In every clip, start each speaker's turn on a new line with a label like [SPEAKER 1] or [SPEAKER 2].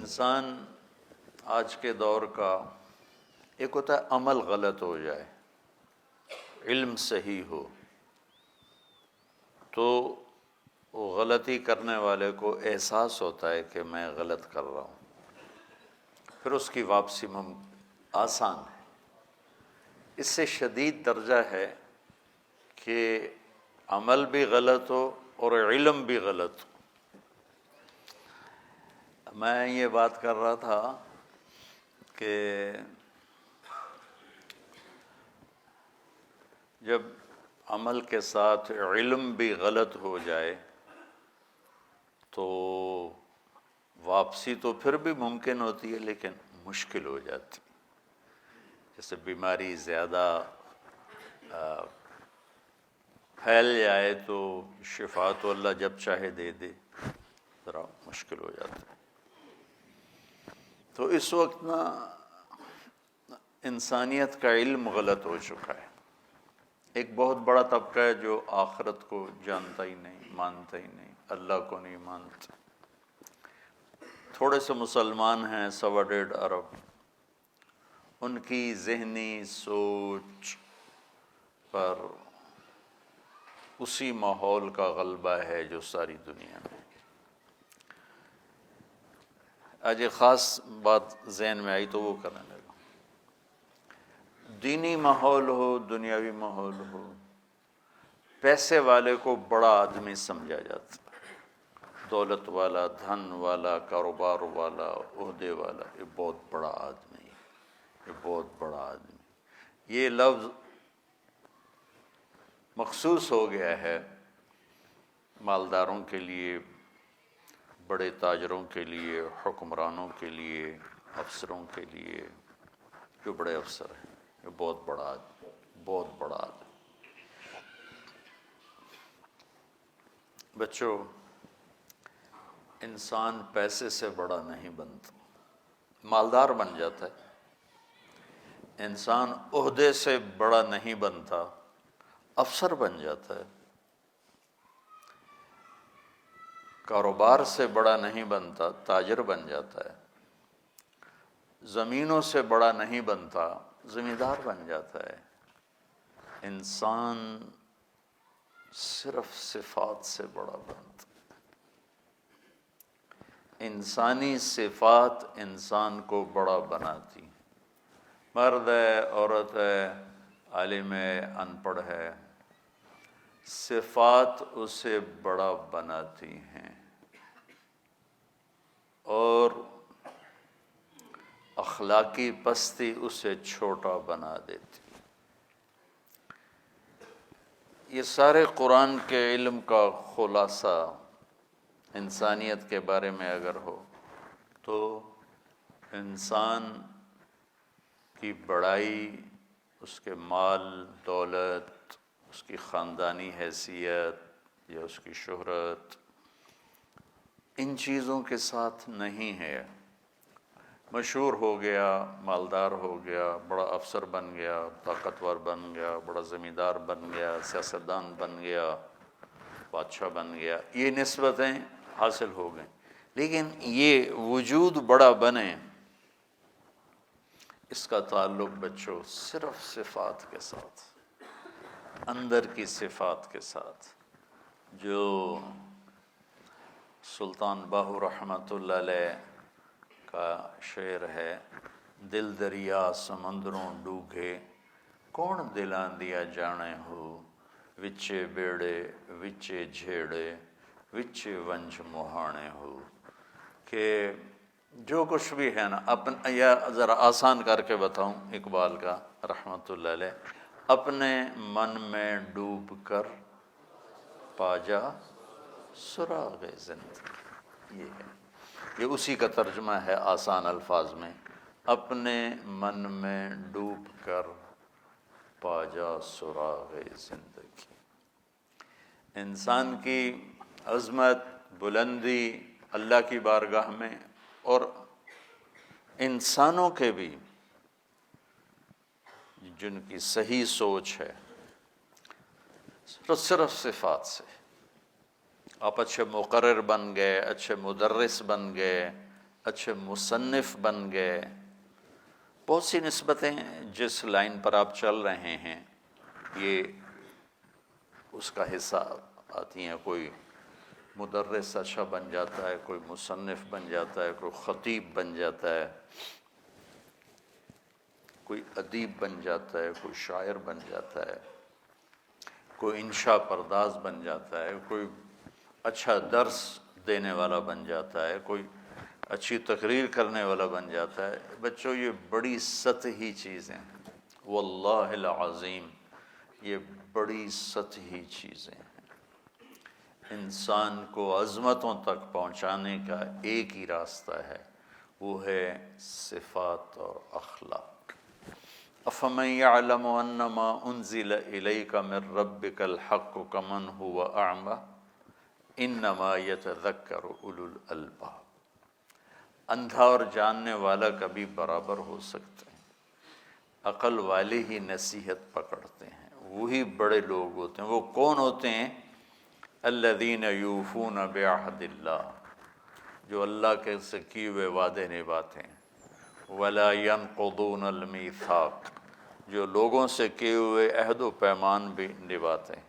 [SPEAKER 1] انسان آج کے دور کا ایک ہوتا ہے عمل غلط ہو جائے، علم صحیح ہو تو وہ غلطی کرنے والے کو احساس ہوتا ہے کہ میں غلط کر رہا ہوں، پھر اس کی واپسی آسان ہے۔ اس سے شدید درجہ ہے کہ عمل بھی غلط ہو اور علم بھی غلط ہو۔ میں یہ بات کر رہا تھا کہ جب عمل کے ساتھ علم بھی غلط ہو جائے تو واپسی تو پھر بھی ممکن ہوتی ہے لیکن مشکل ہو جاتی۔ جیسے بیماری زیادہ پھیل جائے تو شفا تو اللہ جب چاہے دے دے، ذرا مشکل ہو جاتا ہے۔ تو اس وقت انسانیت کا علم غلط ہو چکا ہے۔ ایک بہت بڑا طبقہ ہے جو آخرت کو جانتا ہی نہیں، مانتا ہی نہیں، اللہ کو نہیں مانتا۔ تھوڑے سے مسلمان ہیں 1.25 ارب، ان کی ذہنی سوچ پر اسی ماحول کا غلبہ ہے جو ساری دنیا میں۔ آج ایک خاص بات ذہن میں آئی تو وہ کرنے لگا۔ دینی ماحول ہو، دنیاوی ماحول ہو، پیسے والے کو بڑا آدمی سمجھا جاتا ہے، دولت والا، دھن والا، کاروبار والا، عہدے والا، یہ بہت بڑا آدمی ہے، یہ بہت بڑا آدمی۔ یہ لفظ مخصوص ہو گیا ہے مالداروں کے لیے، بڑے تاجروں کے لیے، حکمرانوں کے لیے، افسروں کے لیے، جو بڑے افسر ہیں، یہ بہت بڑا آدمی، بہت بڑا آدمی۔ بچوں، انسان پیسے سے بڑا نہیں بنتا، مالدار بن جاتا ہے۔ انسان عہدے سے بڑا نہیں بنتا، افسر بن جاتا ہے۔ کاروبار سے بڑا نہیں بنتا، تاجر بن جاتا ہے۔ زمینوں سے بڑا نہیں بنتا، زمیندار بن جاتا ہے۔ انسان صرف صفات سے بڑا بنتا۔ انسانی صفات انسان کو بڑا بناتی، مرد ہے، عورت ہے، عالم ہے، ان پڑھ ہے، صفات اسے بڑا بناتی ہیں اور اخلاقی پستی اسے چھوٹا بنا دیتی۔ یہ سارے قرآن کے علم کا خلاصہ انسانیت کے بارے میں اگر ہو تو انسان کی بڑائی، اس کے مال دولت، اس کی خاندانی حیثیت یا اس کی شہرت، ان چیزوں کے ساتھ نہیں ہے۔ مشہور ہو گیا، مالدار ہو گیا، بڑا افسر بن گیا، طاقتور بن گیا، بڑا زمیندار بن گیا، سیاستدان بن گیا، بادشاہ بن گیا، یہ نسبتیں حاصل ہو گئیں، لیکن یہ وجود بڑا بنے، اس کا تعلق بچوں صرف صفات کے ساتھ، اندر کی صفات کے ساتھ۔ جو سلطان باہو رحمۃ اللہ علیہ کا شعر ہے، دل دریا سمندروں ڈوگے، کون دلاں دیا جانے ہو، وچے بیڑے وچے جھیڑے، وچے ونج مہانے ہو، کہ جو کچھ بھی ہے نا، یا ذرا آسان کر کے بتاؤں اقبال کا رحمۃ اللہ علیہ، اپنے من میں ڈوب کر پا جا سراغ زندگی، یہ ہے، یہ اسی کا ترجمہ ہے آسان الفاظ میں، اپنے من میں ڈوب کر پا جا سراغ زندگی۔ انسان کی عظمت، بلندی اللہ کی بارگاہ میں اور انسانوں کے بھی جن کی صحیح سوچ ہے، صرف صفات سے۔ آپ اچھے مقرر بن گئے، اچھے مدرس بن گئے، اچھے مصنف بن گئے، بہت سی نسبتیں جس لائن پر آپ چل رہے ہیں یہ اس کا حصہ آتی ہیں۔ کوئی مدرس اچھا بن جاتا ہے، کوئی مصنف بن جاتا ہے، کوئی خطیب بن جاتا ہے، کوئی ادیب بن جاتا ہے، کوئی شاعر بن جاتا ہے، کوئی انشاء پرداز بن جاتا ہے، کوئی اچھا درس دینے والا بن جاتا ہے، کوئی اچھی تقریر کرنے والا بن جاتا ہے۔ بچوں یہ بڑی سطحی چیزیں ہیں، واللہ العظیم یہ بڑی سطحی چیزیں ہیں۔ انسان کو عظمتوں تک پہنچانے کا ایک ہی راستہ ہے، وہ ہے صفات اور اخلاق۔ أَفَمَنْ يَعْلَمُ أَنَّمَا أُنزِلَ إِلَيْكَ مِنْ رَبِّكَ الْحَقُّ كَمَنْ هُوَ أَعْمَى إِنَّمَا يَتَذَكَّرُ أُولُو الْأَلْبَابِ۔ اندھا اور جاننے والا کبھی برابر ہو سکتے ہیں؟ عقل والے ہی نصیحت پکڑتے ہیں، وہی بڑے لوگ ہوتے ہیں۔ وہ کون ہوتے ہیں؟ الذین یوفون بعہد اللہ، جو اللہ کے سے کیے ہوئے وعدے نبھاتے ہیں۔ ولا ينقضون المیثاق، جو لوگوں سے کیے ہوئے عہد و پیمان بھی نبھاتے ہیں۔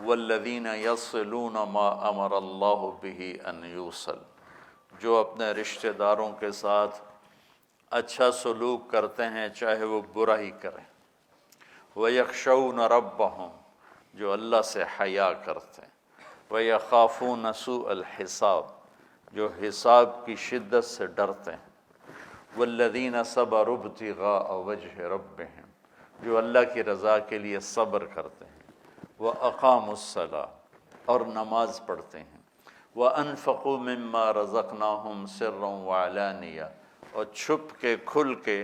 [SPEAKER 1] والذین یصلون ما امر اللہ بہ ان یوصل، جو اپنے رشتہ داروں کے ساتھ اچھا سلوک کرتے ہیں چاہے وہ برا ہی کریں۔ وَيَخْشَوْنَ رَبَّهُمْ، جو اللہ سے حیا کرتے ہیں۔ وَيَخَافُونَ سُوءَ الْحِسَابِ، جو حساب کی شدت سے ڈرتے ہیں۔ وَالَّذِينَ صَبَرُوا ابْتِغَاءَ وَجْهِ رَبِّهِمْ، جو اللہ کی رضا کے لیے صبر کرتے ہیں۔ وَأَقَامُوا الصَّلَاةَ، اور نماز پڑھتے ہیں۔ وَأَنفَقُوا مِمَّا رَزَقْنَاهُمْ سِرًّا وَعَلَانِيَةً، اور چھپ کے کھل کے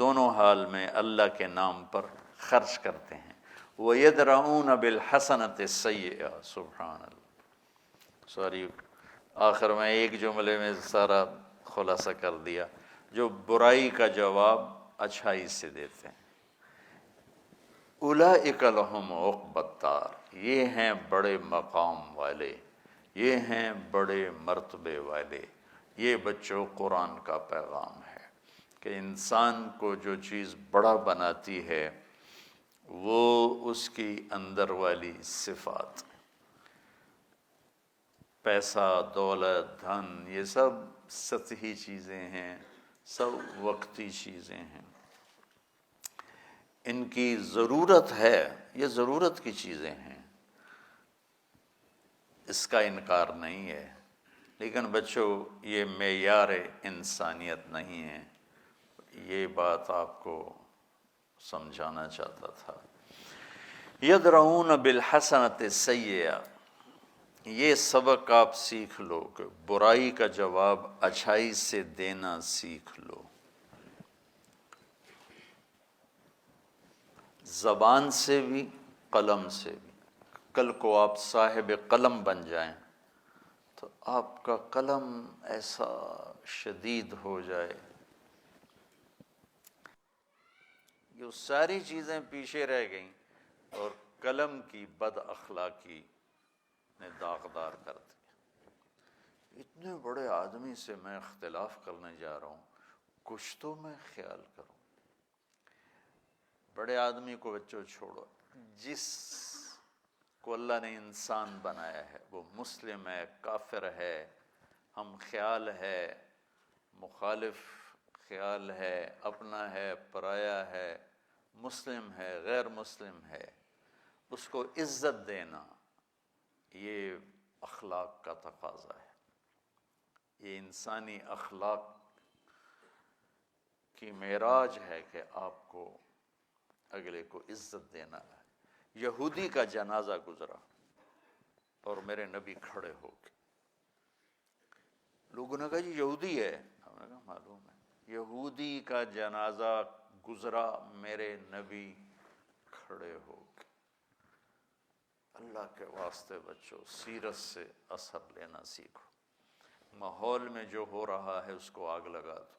[SPEAKER 1] دونوں حال میں اللہ کے نام پر خرچ کرتے ہیں۔ وَيَدْرَؤُونَ بِالْحَسَنَةِ السَّيِّئَةَ، سبحان اللہ، سوری آخر میں ایک جملے میں سارا خلاصہ کر دیا۔ جو برائی کا جواب اچھائی سے دیتے ہیں۔ اولئک لہم عقبی الدار، یہ ہیں بڑے مقام والے، یہ ہیں بڑے مرتبے والے۔ یہ بچوں قرآن کا پیغام ہے کہ انسان کو جو چیز بڑا بناتی ہے وہ اس کی اندر والی صفات، پیسہ، دولت، دھن، یہ سب سطحی چیزیں ہیں، سب وقتی چیزیں ہیں۔ ان کی ضرورت ہے، یہ ضرورت کی چیزیں ہیں، اس کا انکار نہیں ہے، لیکن بچوں یہ معیار انسانیت نہیں ہے۔ یہ بات آپ کو سمجھانا چاہتا تھا۔ یدرؤون بالحسنۃ السیئۃ، یہ سبق آپ سیکھ لو کہ برائی کا جواب اچھائی سے دینا سیکھ لو۔ زبان سے بھی، قلم سے بھی۔ کل کو آپ صاحب قلم بن جائیں تو آپ کا قلم ایسا شدید ہو جائے، یہ ساری چیزیں پیچھے رہ گئیں اور قلم کی بد اخلاقی نے داغدار کر دیا۔ اتنے بڑے آدمی سے میں اختلاف کرنے جا رہا ہوں، کچھ تو میں خیال کروں۔ بڑے آدمی کو بچوں چھوڑو، جس کو اللہ نے انسان بنایا ہے وہ مسلم ہے، کافر ہے، ہم خیال ہے، مخالف خیال ہے، اپنا ہے، پرایا ہے، مسلم ہے، غیر مسلم ہے، اس کو عزت دینا یہ اخلاق کا تقاضا ہے۔ یہ انسانی اخلاق کی معراج ہے کہ آپ کو اگلے کو عزت دینا ہے۔ یہودی کا جنازہ گزرا اور میرے نبی کھڑے ہو کے، لوگوں نے کہا جی یہودی ہے، ہم نے کہا معلوم ہے، یہودی کا جنازہ گزرا، میرے نبی کھڑے ہو کے۔ اللہ کے واسطے بچوں سیرت سے اثر لینا سیکھو۔ ماحول میں جو ہو رہا ہے اس کو آگ لگا دو،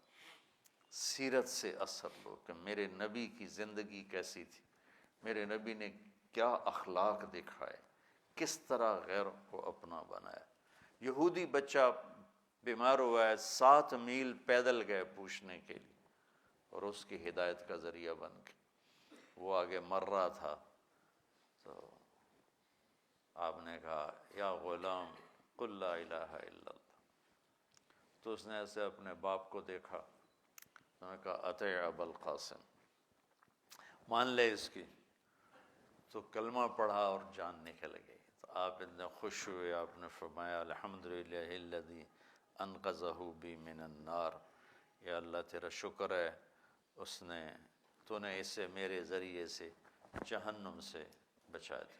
[SPEAKER 1] سیرت سے اثر لو کہ میرے نبی کی زندگی کیسی تھی، میرے نبی نے کیا اخلاق دکھائے، کس طرح غیر کو اپنا بنایا۔ یہودی بچہ بیمار ہوا ہے، 7 میل پیدل گئے پوچھنے کے لیے، اور اس کی ہدایت کا ذریعہ بن کے وہ آگے مر رہا تھا، تو آپ نے کہا یا غلام قل لا الہ الا اللہ، تو اس نے ایسے اپنے باپ کو دیکھا، انہوں نے کہا اطیع ابا القاسم، مان لے اس کی، تو کلمہ پڑھا اور جان نکل گئی۔ تو آپ اتنے خوش ہوئے، آپ نے فرمایا الحمدللہ الذی انقذہ بی من النار، یا اللہ تیرا شکر ہے اس نے، تو نے اسے میرے ذریعے سے جہنم سے بچا دیا۔